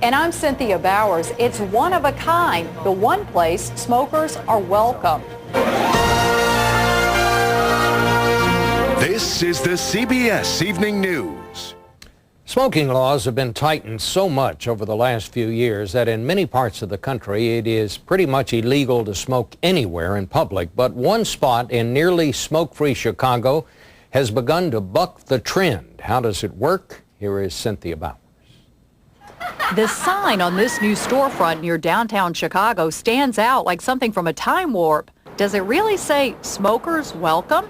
And I'm Cynthia Bowers. It's one of a kind, the one place smokers are welcome. This is the CBS Evening News. Smoking laws have been tightened so much over the last few years that in many parts of the country it is pretty much illegal to smoke anywhere in public. But one spot in nearly smoke-free Chicago has begun to buck the trend. How does it work? Here is Cynthia Bowers. The sign on this new storefront near downtown Chicago stands out like something from a time warp. Does it really say smokers welcome?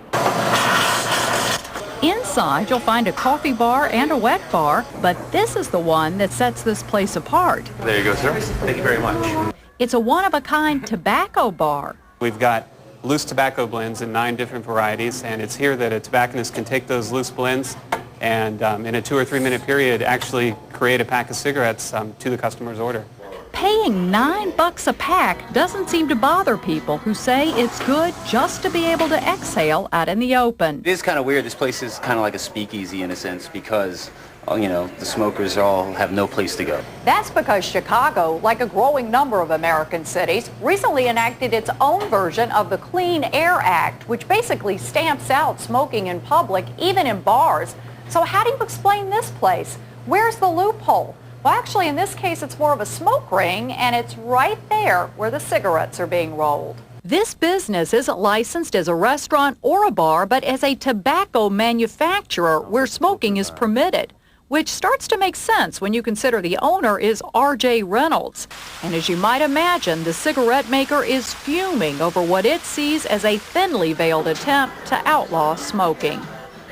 Inside, you'll find a coffee bar and a wet bar, but this is the one that sets this place apart. There you go, sir. Thank you very much. It's a one-of-a-kind tobacco bar. We've got loose tobacco blends in 9 different varieties, and it's here that a tobacconist can take those loose blends and in a 2 or 3 minute period actually create a pack of cigarettes to the customer's order. Paying $9 a pack doesn't seem to bother people who say it's good just to be able to exhale out in the open. It is kind of weird. This place is kind of like a speakeasy in a sense because, you know, the smokers all have no place to go. That's because Chicago, like a growing number of American cities, recently enacted its own version of the Clean Air Act, which basically stamps out smoking in public, even in bars. So how do you explain this place? Where's the loophole? Well, actually, in this case, it's more of a smoke ring, and it's right there where the cigarettes are being rolled. This business isn't licensed as a restaurant or a bar, but as a tobacco manufacturer where smoking is permitted, which starts to make sense when you consider the owner is R.J. Reynolds. And as you might imagine, the cigarette maker is fuming over what it sees as a thinly veiled attempt to outlaw smoking.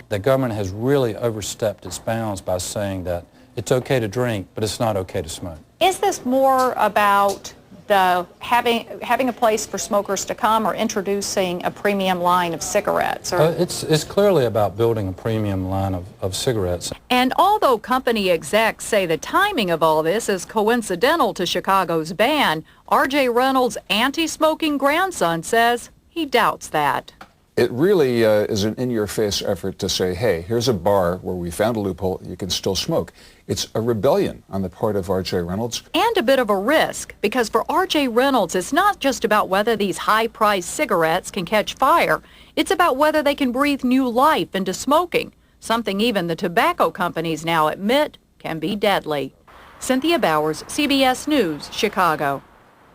The government has really overstepped its bounds by saying that it's okay to drink, but it's not okay to smoke. Is this more about the having a place for smokers to come or introducing a premium line of cigarettes? It's clearly about building a premium line of cigarettes. And although company execs say the timing of all this is coincidental to Chicago's ban, R.J. Reynolds' anti-smoking grandson says he doubts that. It really is an in-your-face effort to say, hey, here's a bar where we found a loophole, you can still smoke. It's a rebellion on the part of R.J. Reynolds. And a bit of a risk, because for R.J. Reynolds, it's not just about whether these high-priced cigarettes can catch fire. It's about whether they can breathe new life into smoking, something even the tobacco companies now admit can be deadly. Cynthia Bowers, CBS News, Chicago.